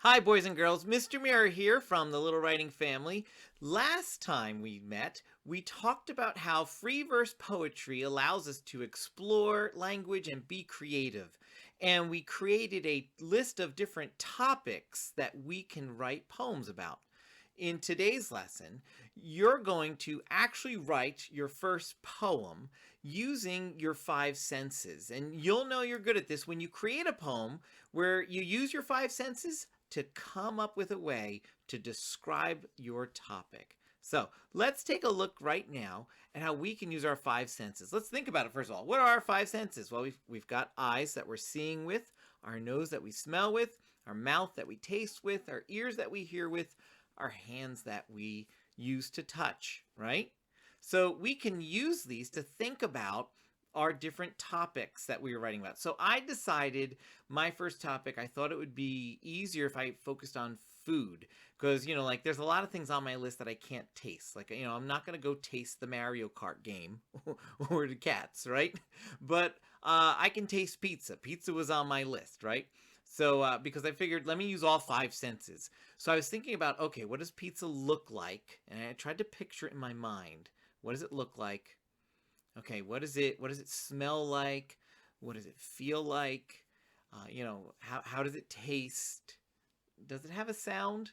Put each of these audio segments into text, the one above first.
Hi, boys and girls. Mr. Mirror here from the Little Writing Family. Last time we met, we talked about how free verse poetry allows us to explore language and be creative. And we created a list of different topics that we can write poems about. In today's lesson, you're going to actually write your first poem using your five senses. And you'll know you're good at this when you create a poem where you use your five senses to come up with a way to describe your topic. So let's take a look right now at how we can use our five senses. Let's think about it first of all. What are our five senses? Well, we've got eyes that we're seeing with, our nose that we smell with, our mouth that we taste with, our ears that we hear with, our hands that we use to touch, right? So we can use these to think about our different topics that we were writing about. So I decided my first topic, I thought it would be easier if I focused on food because, like there's a lot of things on my list that I can't taste. Like, I'm not going to go taste the Mario Kart game or the cats, right? But I can taste pizza. Pizza was on my list, right? So because I figured, let me use all five senses. So I was thinking about, okay, what does pizza look like? And I tried to picture it in my mind. What does it look like? Okay, what does it smell like? What does it feel like? How does it taste? Does it have a sound?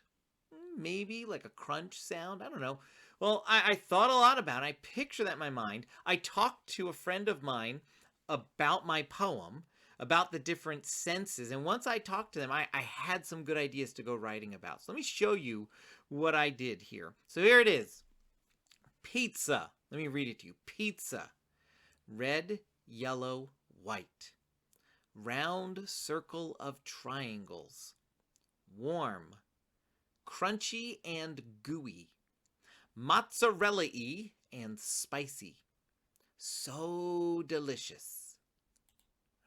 Maybe like a crunch sound. I don't know. Well, I thought a lot about it. I picture that in my mind. I talked to a friend of mine about my poem, about the different senses. And once I talked to them, I had some good ideas to go writing about. So let me show you what I did here. So here it is. Pizza. Let me read it to you. Pizza. Red, yellow, white. Round circle of triangles. Warm. Crunchy and gooey. Mozzarella-y and spicy. So delicious.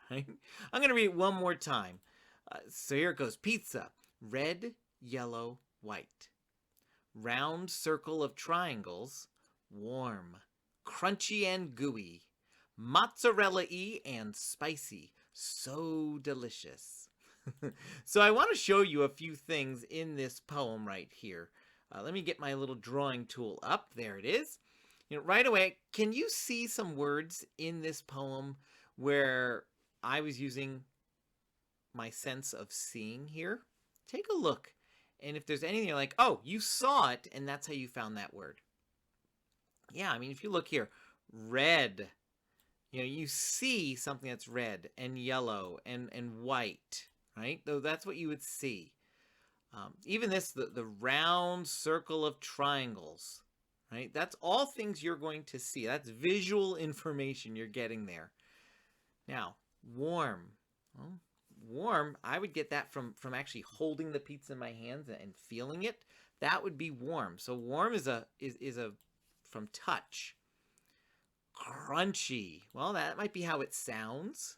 Right? I'm going to read it one more time. So here it goes. Pizza. Red, yellow, white. Round circle of triangles. Warm. Crunchy and gooey. Mozzarella-y and spicy. So delicious. So I want to show you a few things in this poem right here. Let me get my little drawing tool up. There it is. Right away, can you see some words in this poem where I was using my sense of seeing here? Take a look. And if there's anything you're like, oh, you saw it, and that's how you found that word. Yeah, I mean, if you look here, red, you see something that's red and yellow and white, right? Though that's what you would see. Even this, the round circle of triangles, right? That's all things you're going to see. That's visual information you're getting there. Now, warm. Well, warm, I would get that from actually holding the pizza in my hands and feeling it. That would be warm. So warm is a from touch. Crunchy. Well, that might be how it sounds.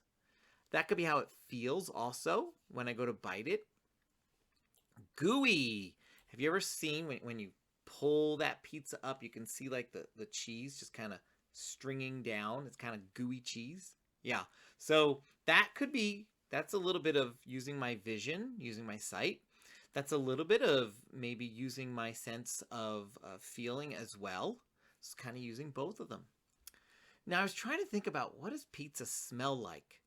That could be how it feels also when I go to bite it. Gooey. Have you ever seen when you pull that pizza up, you can see like the cheese just kind of stringing down. It's kind of gooey cheese. Yeah. So that's a little bit of using my vision, using my sight. That's a little bit of maybe using my sense of feeling as well. It's kind of using both of them. Now I was trying to think about what does pizza smell like?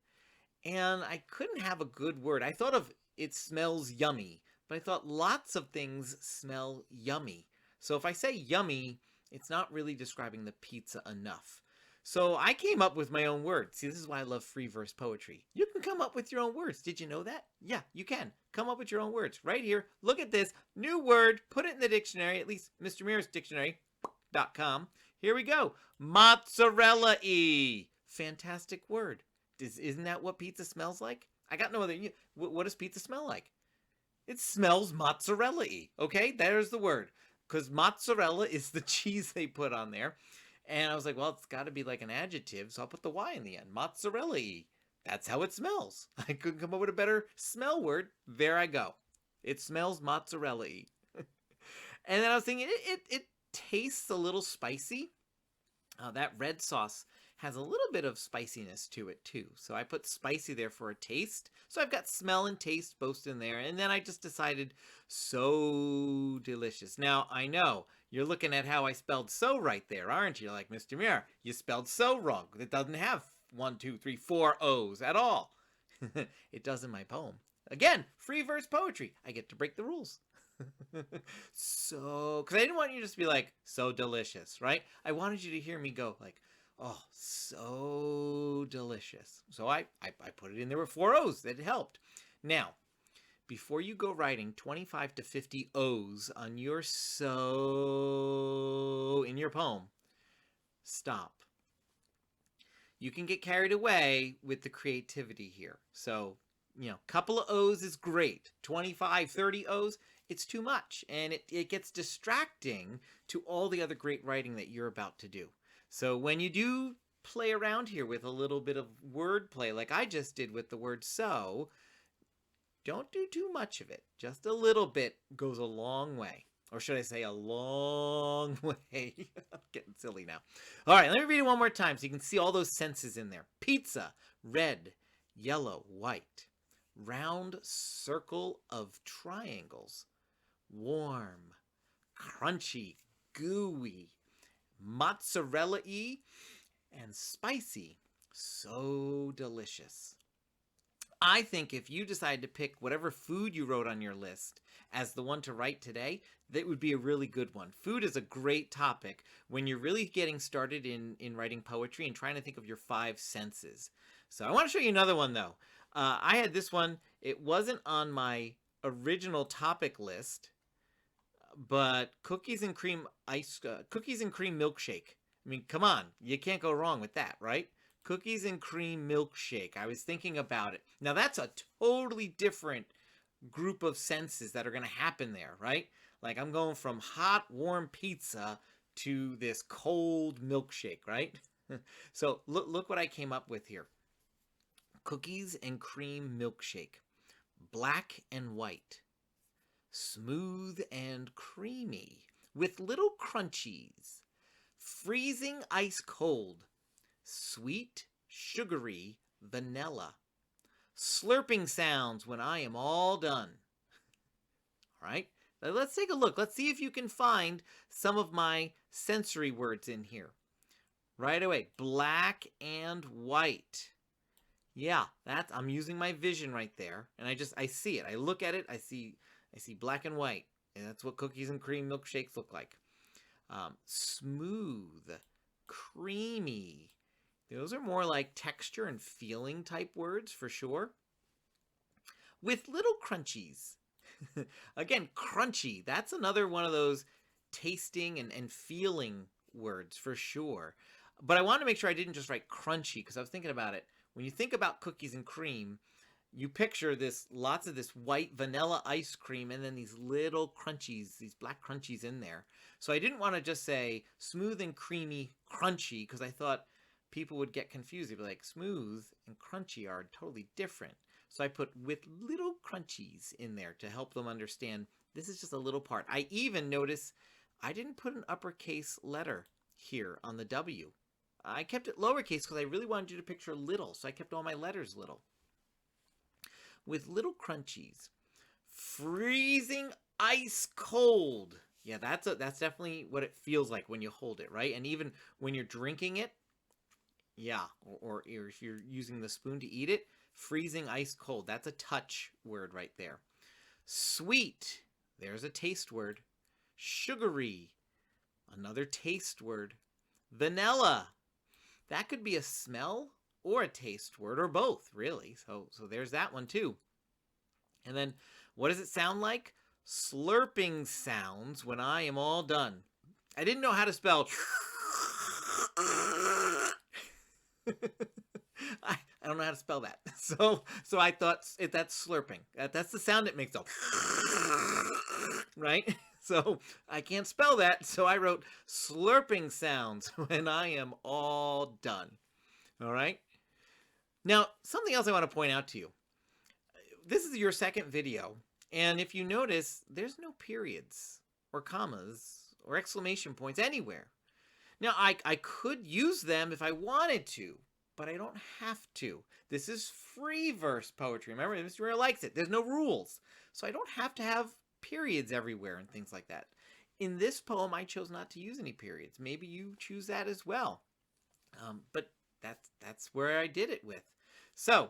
And I couldn't have a good word. I thought of it smells yummy, but I thought lots of things smell yummy. So if I say yummy, it's not really describing the pizza enough. So I came up with my own words. See, this is why I love free verse poetry. You can come up with your own words. Did you know that? Yeah, you can. Come up with your own words. Right here, look at this. New word, put it in the dictionary, at least Mr. Mirror's dictionary.com. Here we go. Mozzarella-y. Fantastic word. Isn't that what pizza smells like? I got no other. What does pizza smell like? It smells mozzarella-y. Okay, there's the word. Because mozzarella is the cheese they put on there. And I was like, well, it's got to be like an adjective, so I'll put the Y in the end. Mozzarella-y. That's how it smells. I couldn't come up with a better smell word. There I go. It smells mozzarella-y. And then I was thinking, it tastes a little spicy. That red sauce has a little bit of spiciness to it too. So I put spicy there for a taste. So I've got smell and taste both in there. And then I just decided so delicious. Now I know you're looking at how I spelled so right there, aren't you? Like, Mr. Muir, you spelled so wrong. It doesn't have 1, 2, 3, 4 O's at all. It does in my poem. Again, free verse poetry. I get to break the rules. So, because I didn't want you to just be like, so delicious, right? I wanted you to hear me go like, oh, so delicious. So I put it in there with 4 O's. That helped. Now, before you go writing 25 to 50 O's on your so in your poem, stop. You can get carried away with the creativity here. So, a couple of O's is great. 25, 30 O's, it's too much. And it gets distracting to all the other great writing that you're about to do. So when you do play around here with a little bit of wordplay, like I just did with the word so, don't do too much of it. Just a little bit goes a long way. Or should I say a long way? I'm getting silly now. All right, let me read it one more time so you can see all those senses in there. Pizza, red, yellow, white. Round circle of triangles. Warm, crunchy, gooey, mozzarella-y, and spicy. So delicious. I think if you decide to pick whatever food you wrote on your list as the one to write today, that would be a really good one. Food is a great topic when you're really getting started in writing poetry and trying to think of your 5 senses. So I want to show you another one, though. I had this one. It wasn't on my original topic list, but cookies and cream milkshake. I mean, come on, you can't go wrong with that, right? Cookies and cream milkshake. I was thinking about it. Now that's a totally different group of senses that are going to happen there, right? Like I'm going from hot, warm pizza to this cold milkshake, right? So look what I came up with here. Cookies and cream milkshake. Black and white. Smooth and creamy. With little crunchies. Freezing ice cold. Sweet, sugary, vanilla. Slurping sounds when I am all done. All right, now let's take a look. Let's see if you can find some of my sensory words in here. Right away, black and white. Yeah, I'm using my vision right there, and I see it. I look at it, I see black and white, and that's what cookies and cream milkshakes look like. Smooth, creamy. Those are more like texture and feeling type words for sure. With little crunchies. Again, crunchy. That's another one of those tasting and feeling words for sure. But I wanted to make sure I didn't just write crunchy because I was thinking about it. When you think about cookies and cream, you picture lots of this white vanilla ice cream and then these little crunchies, these black crunchies in there. So I didn't want to just say smooth and creamy crunchy because I thought people would get confused. They'd be like, smooth and crunchy are totally different. So I put with little crunchies in there to help them understand this is just a little part. I even notice I didn't put an uppercase letter here on the W. I kept it lowercase because I really wanted you to picture little, so I kept all my letters little. With little crunchies. Freezing ice cold. Yeah, that's definitely what it feels like when you hold it, right? And even when you're drinking it, yeah, or if you're using the spoon to eat it, freezing ice cold. That's a touch word right there. Sweet. There's a taste word. Sugary. Another taste word. Vanilla. That could be a smell or a taste word or both, really. So there's that one too. And then what does it sound like? Slurping sounds when I am all done. I didn't know how to spell I don't know how to spell that. So I thought that's slurping. That's the sound it makes. Right? So I can't spell that. So I wrote slurping sounds when I am all done. All right? Now, something else I want to point out to you. This is your second video. And if you notice, there's no periods or commas or exclamation points anywhere. Now, I could use them if I wanted to, but I don't have to. This is free verse poetry. Remember, Mr. Mayor likes it. There's no rules. So I don't have to have periods everywhere and things like that. In this poem, I chose not to use any periods. Maybe you choose that as well. But that's where I did it with. So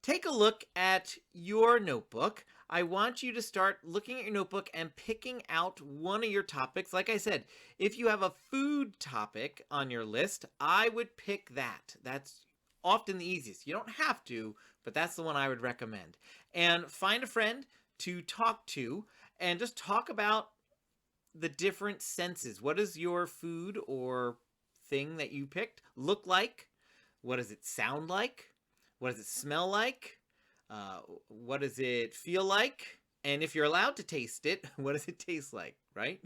take a look at your notebook. I want you to start looking at your notebook and picking out one of your topics. Like I said, if you have a food topic on your list, I would pick that. That's often the easiest. You don't have to, but that's the one I would recommend. And find a friend to talk to and just talk about the different senses. What does your food or thing that you picked look like? What does it sound like? What does it smell like? What does it feel like? And if you're allowed to taste it, what does it taste like, right?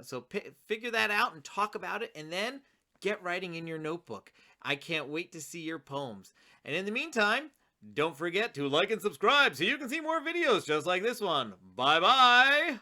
So figure that out and talk about it, and then get writing in your notebook. I can't wait to see your poems. And in the meantime, don't forget to like and subscribe so you can see more videos just like this one. Bye-bye!